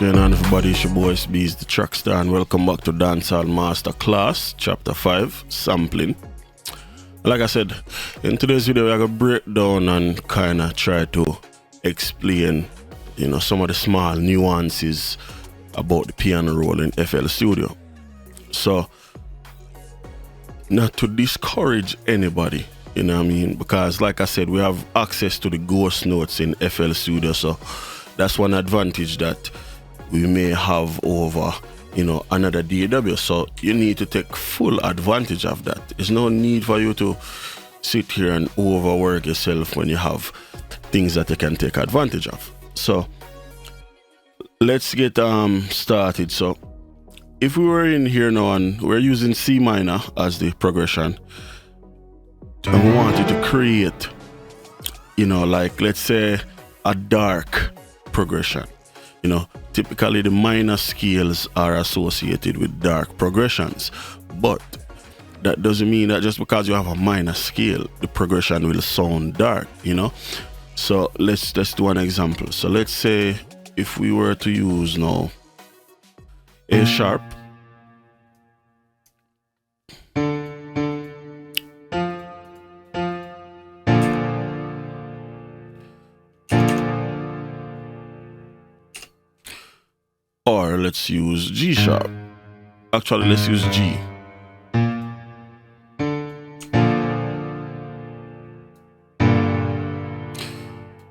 going on, everybody? It's your boy Itz-Beez-Da, TrackStar, and welcome back to Dancehall Master Class, Chapter 5, Sampling. Like I said, in today's video, we're going to break down and kind of try to explain, some of the small nuances about the piano roll in FL Studio. So, not to discourage anybody, because like I said, we have access to the ghost notes in FL Studio, so that's one advantage that we may have over, another DAW. So you need to take full advantage of that. There's no need for you to sit here and overwork yourself when you have things that you can take advantage of. So let's get started. So if we were in here now and we're using C minor as the progression, and we wanted to create, like let's say a dark progression. Typically the minor scales are associated with dark progressions, but that doesn't mean that just because you have a minor scale, the progression will sound dark, So let's do an example. So let's say if we were to use now A sharp, or let's use G sharp. Actually, let's use G.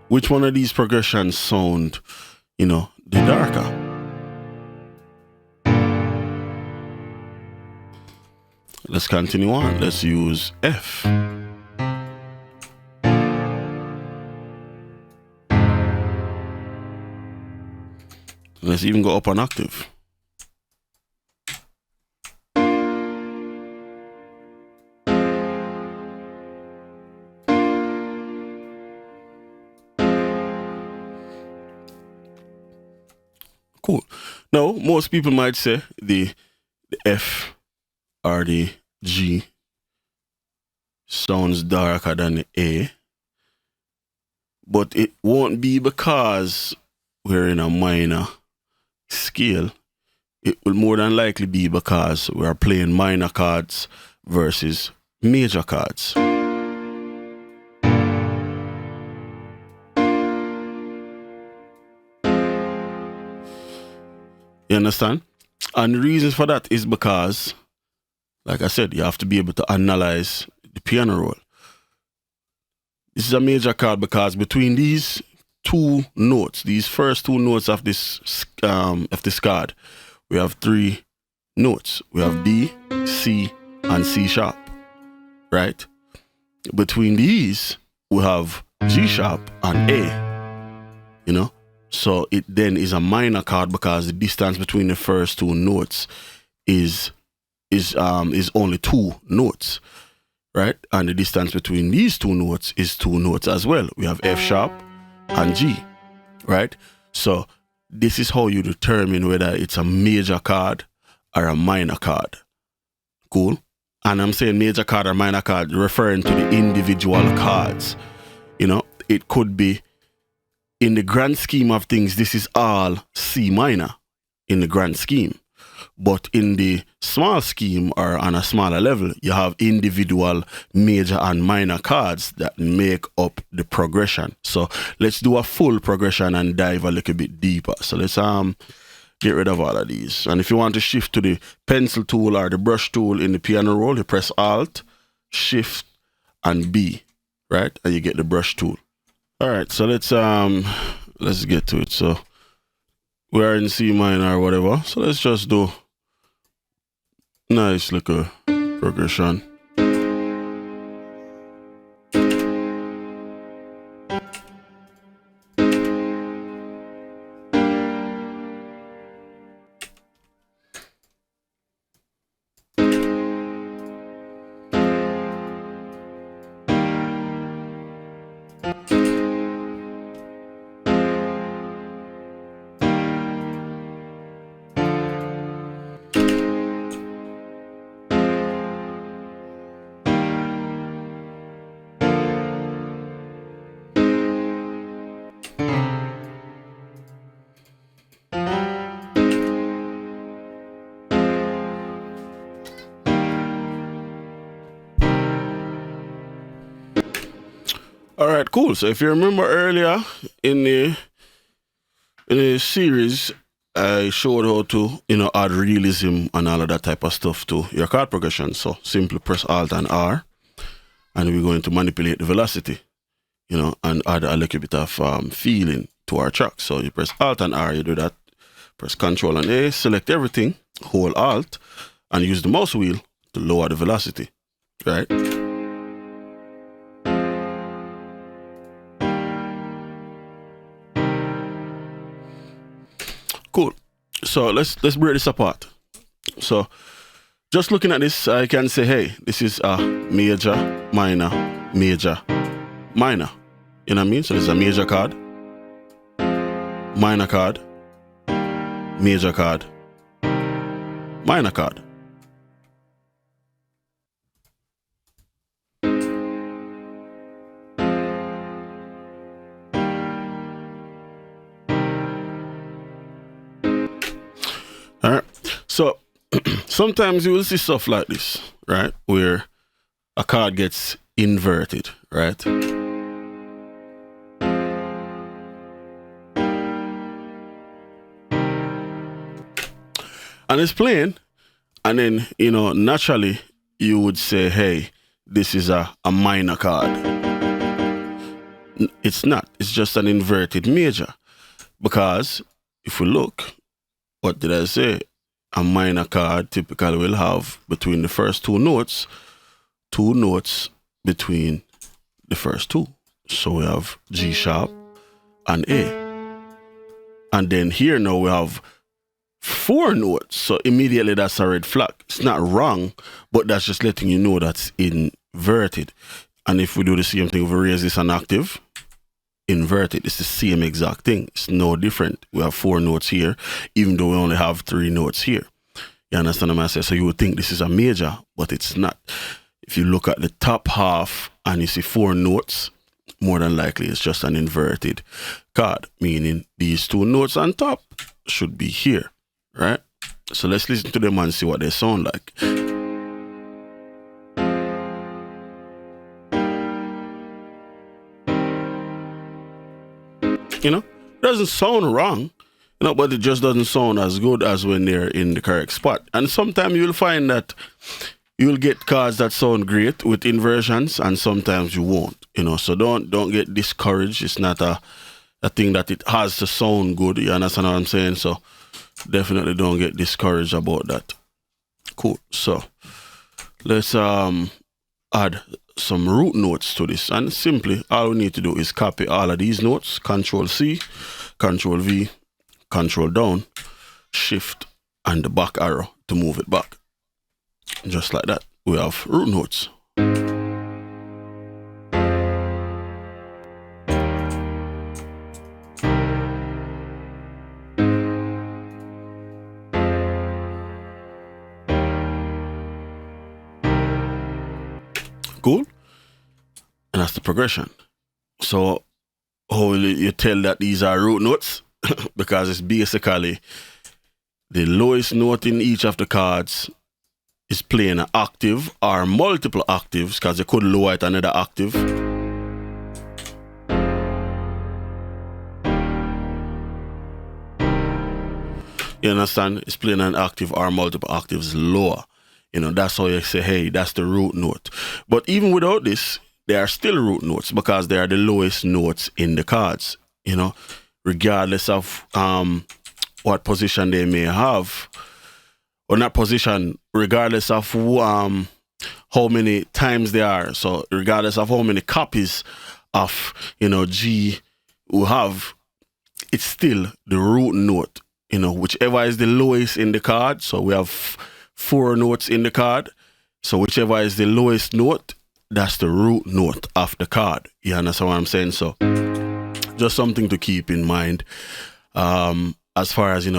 Which one of these progressions sound, the darker? Let's continue on. Let's use F. Let's even go up an octave. Cool. Now, most people might say the F or the G sounds darker than the A, but it won't be because we're in a minor scale. It will more than likely be because we are playing minor chords versus major chords. You understand? And the reasons for that is because, like I said, you have to be able to analyze the piano roll. This is a major chord because between these two notes, these first two notes of this chord, we have three notes. We have D, C, and C sharp, right? Between these, we have G sharp and A, So it then is a minor chord because the distance between the first two notes is only two notes, right? And the distance between these two notes is two notes as well. We have F sharp and G, right? So this is how you determine whether it's a major chord or a minor chord. Cool? And I'm saying major chord or minor chord referring to the individual chords. It could be, in the grand scheme of things, this is all C minor in the grand scheme. But in the small scheme or on a smaller level, you have individual major and minor chords that make up the progression. So let's do a full progression and dive a little bit deeper. So let's get rid of all of these. And if you want to shift to the pencil tool or the brush tool in the piano roll, you press Alt, Shift, and B, right? And you get the brush tool. All right, so let's get to it. So we are in C minor or whatever. So let's just do nice little progression. All right, cool. So if you remember earlier in the series, I showed how to, add realism and all of that type of stuff to your chord progression. So simply press Alt and R, and we're going to manipulate the velocity, and add a little bit of feeling to our track. So you press Alt and R, you do that. Press Control and A, select everything, hold Alt, and use the mouse wheel to lower the velocity, right? Cool. So let's break this apart. So just looking at this, I can say, hey, this is a major, minor, major, minor. You know what I mean? So this is a major chord, minor chord, major chord, minor chord. All right. So sometimes you will see stuff like this, right? Where a chord gets inverted, right? And it's playing, and then, naturally you would say, hey, this is a minor chord. It's not. It's just an inverted major. Because if we look, what did I say? A minor chord typically will have between the first two notes between the first two. So we have G sharp and A. And then here now we have 4 notes. So immediately that's a red flag. It's not wrong, but that's just letting you know that's inverted. And if we do the same thing, if we raise this an octave, inverted, it's the same exact thing. It's no different. We have 4 notes here, even though we only have 3 notes here. You understand what I'm saying? So you would think this is a major, but it's not. If you look at the top half and you see 4 notes, more than likely it's just an inverted chord, meaning these 2 notes on top should be here, right? So let's listen to them and see what they sound like. Doesn't sound wrong, but it just doesn't sound as good as when they're in the correct spot. And sometimes you'll find that you'll get chords that sound great with inversions, and sometimes you won't, so don't get discouraged. It's not a thing that it has to sound good. You understand what I'm saying? So definitely don't get discouraged about that. Cool. So let's add some root notes to this, and simply all we need to do is copy all of these notes, Control C, Control V, Control down, Shift and the back arrow to move it back. Just like that, we have root notes. Cool. And that's the progression. So how will you tell that these are root notes? Because it's basically the lowest note in each of the chords is playing an octave or multiple octaves, because you could lower it another octave. You understand? It's playing an octave or multiple octaves lower. That's how you say, hey, that's the root note. But even without this, they are still root notes because they are the lowest notes in the chords, regardless of what position they may have, or not position, regardless of how many times they are. So regardless of how many copies of, G we have, it's still the root note, whichever is the lowest in the chord. So we have 4 notes in the chord. So whichever is the lowest note, that's the root note of the chord. You understand what I'm saying? So just something to keep in mind as far as,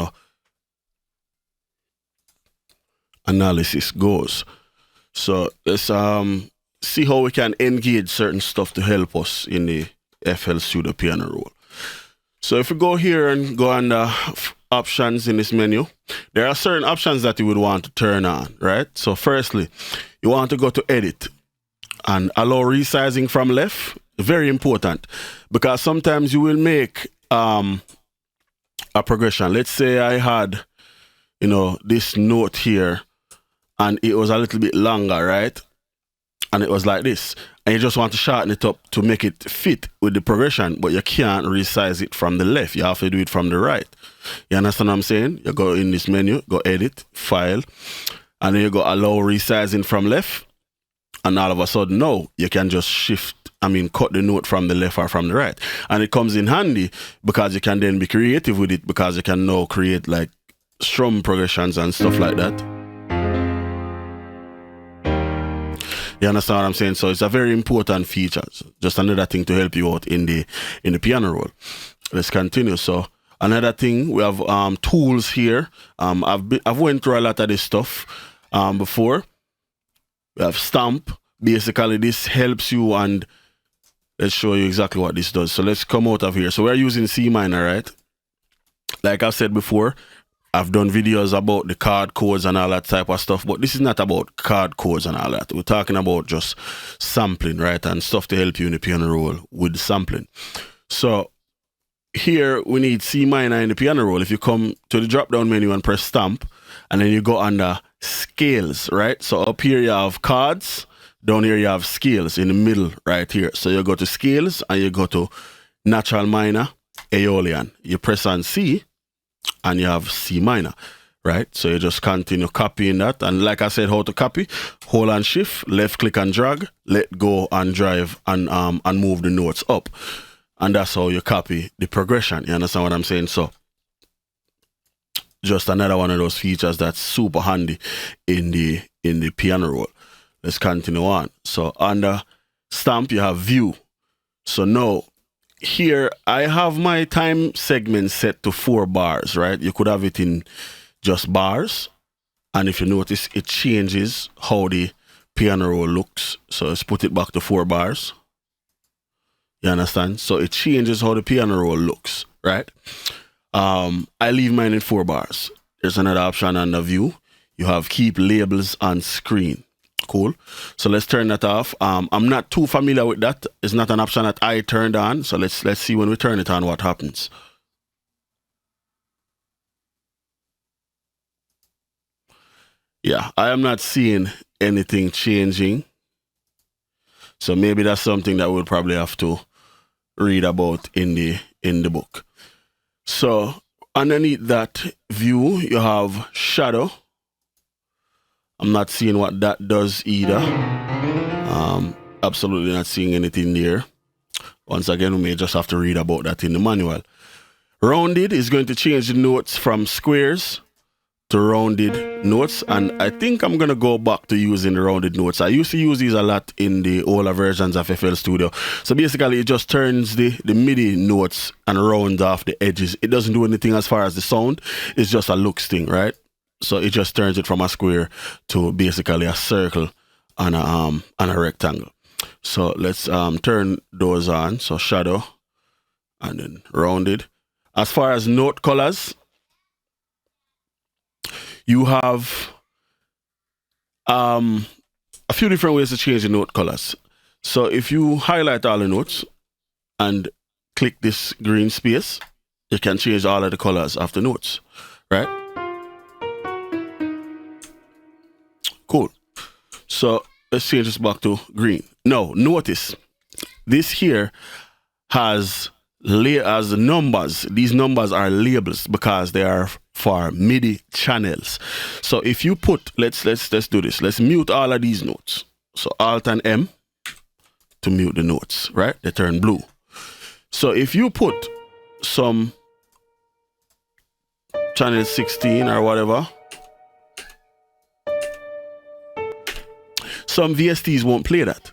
analysis goes. So let's see how we can engage certain stuff to help us in the FL Studio piano roll. So if we go here and go under options in this menu, there are certain options that you would want to turn on, right? So firstly, you want to go to edit and allow resizing from left. Very important, because sometimes you will make a progression. Let's say I had, you know, this note here and it was a little bit longer, right? And it was like this. And you just want to shorten it up to make it fit with the progression, but you can't resize it from the left. You have to do it from the right. You understand what I'm saying? You go in this menu, go edit, file, and then you go allow resizing from left. And all of a sudden, no, you can just cut the note from the left or from the right. And it comes in handy because you can then be creative with it, because you can now create like strum progressions and stuff like that. You understand what I'm saying? So it's a very important feature. Just another thing to help you out in the piano roll. Let's continue. So another thing, we have tools here. I've went through a lot of this stuff before. We have stamp. Basically, this helps you, and let's show you exactly what this does. So let's come out of here. So we're using C minor, right? Like I said before, I've done videos about the chord codes and all that type of stuff, but this is not about chord codes and all that. We're talking about just sampling, right? And stuff to help you in the piano roll with the sampling. So here we need C minor in the piano roll. If you come to the drop down menu and press stamp, and then you go under scales, right? So up here you have chords, down here you have scales in the middle right here. So you go to scales and you go to natural minor, Aeolian. You press on C and you have C minor, right? So you just continue copying that. And like I said, how to copy, hold and shift, left click and drag, let go and drive and move the notes up. And that's how you copy the progression. You understand what I'm saying? So just another one of those features that's super handy in the piano roll. Let's continue on. So under stamp, you have view. So now here I have my time segment set to 4 bars, right? You could have it in just bars. And if you notice, it changes how the piano roll looks. So let's put it back to 4 bars. You understand? So it changes how the piano roll looks, right? I leave mine in 4 bars. There's another option under view. You have keep labels on screen. Cool. So let's turn that off. I'm not too familiar with that. It's not an option that I turned on. So let's see when we turn it on what happens. Yeah, I am not seeing anything changing. So maybe that's something that we'll probably have to read about in the book. So underneath that view, you have shadow. I'm not seeing what that does either. Absolutely not seeing anything there. Once again, we may just have to read about that in the manual. Rounded is going to change the notes from squares to rounded notes, and I think I'm going to go back to using the rounded notes. I used to use these a lot in the older versions of FL Studio. So basically, it just turns the MIDI notes and rounds off the edges. It doesn't do anything as far as the sound. It's just a looks thing, right? So it just turns it from a square to basically a circle and a rectangle. So let's turn those on. So shadow and then rounded. As far as note colors, you have a few different ways to change the note colors. So if you highlight all the notes and click this green space, you can change all of the colors of the notes, right? Cool. So let's change this back to green. Now, notice this here has numbers. These numbers are labels because they are for MIDI channels. So if you put, let's do this. Let's mute all of these notes. So Alt and M to mute the notes, right? They turn blue. So if you put some channel 16 or whatever, some VSTs won't play that.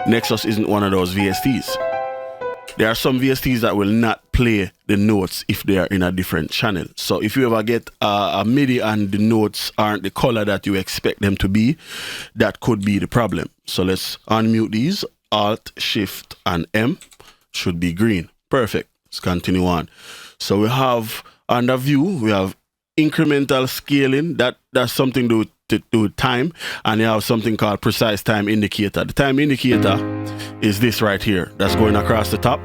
Nexus isn't one of those VSTs. There are some VSTs that will not play the notes if they are in a different channel. So if you ever get a MIDI and the notes aren't the color that you expect them to be, that could be the problem. So let's unmute these. Alt, Shift, and M should be green. Perfect. Let's continue on. So we have under view, we have incremental scaling. That's something to do with to do time, and you have something called precise time indicator. The time indicator is this right here that's going across the top.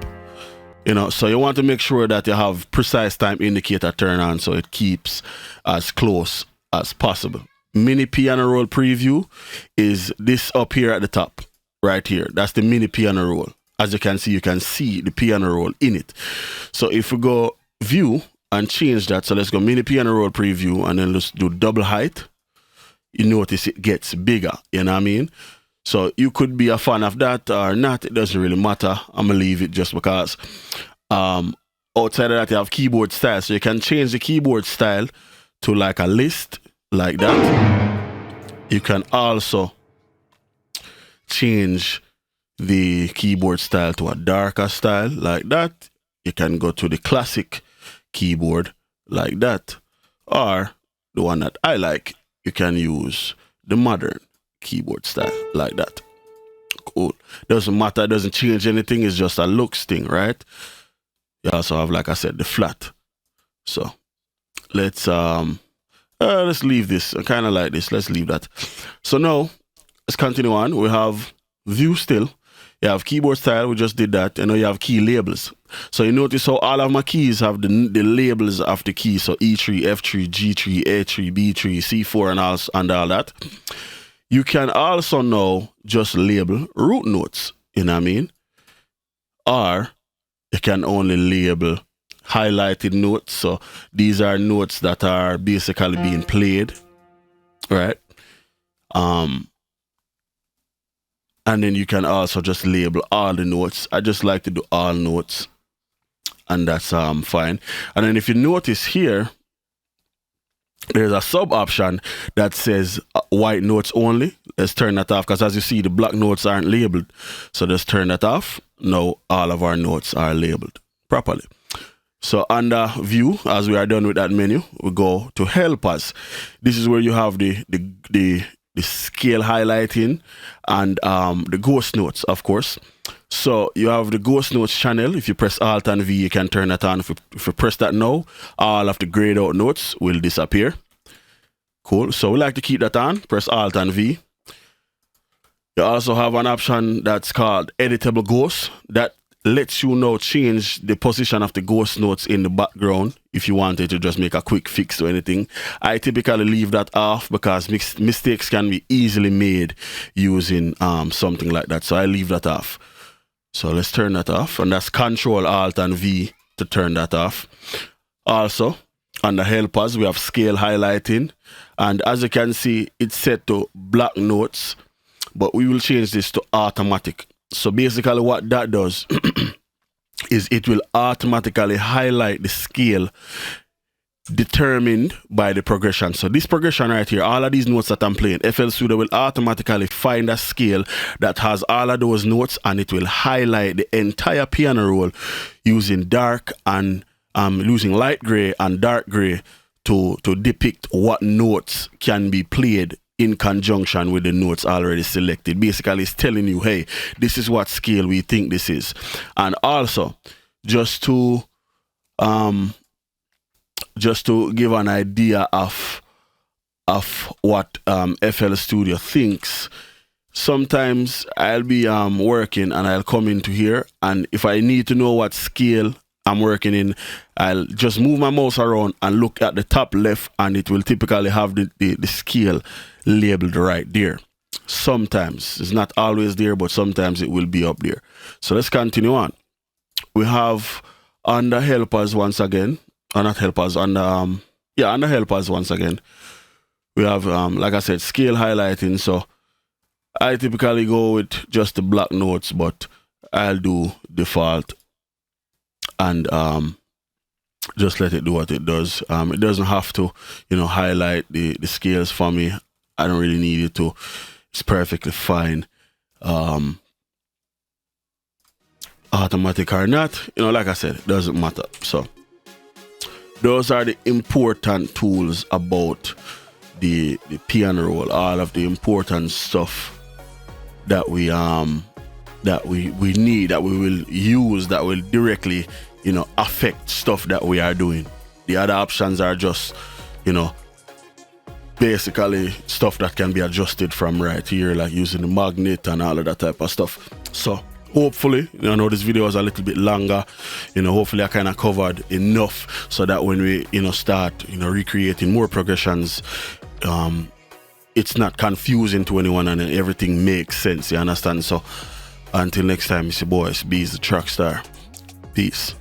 You know, so you want to make sure that you have precise time indicator turned on so it keeps as close as possible. Mini piano roll preview is this up here at the top, right here. That's the mini piano roll. As you can see the piano roll in it. So if we go view and change that, so let's go mini piano roll preview and then let's do double height. You notice it gets bigger, you know what I mean? So you could be a fan of that or not, it doesn't really matter. I'm gonna leave it just because outside of that you have keyboard style. So you can change the keyboard style to like a list, like that. You can also change the keyboard style to a darker style, like that. You can go to the classic keyboard, like that. Or the one that I like, you can use the modern keyboard style, like that. Cool. Doesn't matter, doesn't change anything, it's just a looks thing, right? You also have, like I said, the flat. So let's leave this. I kind of like this. Let's leave that. So now let's continue on. We have view still. You have keyboard style. We just did that. And now you have key labels. So you notice how all of my keys have the labels of the keys. So E3, F3, G3, A3, B3, C4, and all that. You can also now just label root notes. You know what I mean? Or you can only label highlighted notes. So these are notes that are basically being played, right? And then you can also just label all the notes. I just like to do all notes, and that's fine. And then if you notice here, there's a sub option that says white notes only. Let's turn that off, because as you see, the black notes aren't labeled. So just turn that off. Now all of our notes are labeled properly. So under view, as we are done with that menu, we go to help us. This is where you have the scale highlighting and the ghost notes, of course. So you have the ghost notes channel. If you press Alt and V, you can turn that on. If you press that now, all of the grayed out notes will disappear. Cool. So we like to keep that on. Press Alt and V. You also have an option that's called editable ghost that lets you now change the position of the ghost notes in the background if you wanted to just make a quick fix to anything. I typically leave that off because mistakes can be easily made using something like that. So I leave that off. So let's turn that off, and that's Control Alt and V to turn that off. Also, under helpers, we have scale highlighting, and as you can see, it's set to black notes, but we will change this to automatic. So basically what that does is it will automatically highlight the scale determined by the progression. So this progression right here, all of these notes that I'm playing, FL Studio will automatically find a scale that has all of those notes, and it will highlight the entire piano roll using dark and using light gray and dark gray to depict what notes can be played in conjunction with the notes already selected. Basically, it's telling you, hey, this is what scale we think this is. And also, just to give an idea of what FL Studio thinks, sometimes I'll be working and I'll come into here, and if I need to know what scale I'm working in, I'll just move my mouse around and look at the top left, and it will typically have the scale labeled right there. Sometimes it's not always there, but sometimes it will be up there. So let's continue on. We have under helpers once again, or not helpers, under helpers once again, we have like I said, scale highlighting. So I typically go with just the black notes, but I'll do default and just let it do what it does. It doesn't have to, highlight the scales for me. I don't really need it to. It's perfectly fine. Automatic or not, like I said, it doesn't matter. So those are the important tools about the piano roll, all of the important stuff that we need, that we will use, that will directly affect stuff that we are doing. The other options are just basically stuff that can be adjusted from right here, like using the magnet and all of that type of stuff. So hopefully, I know this video is a little bit longer, hopefully I kind of covered enough so that when we start recreating more progressions, it's not confusing to anyone and everything makes sense, you understand? So until next time, it's your boy Itz-Beez-Da, TrackStar. Peace.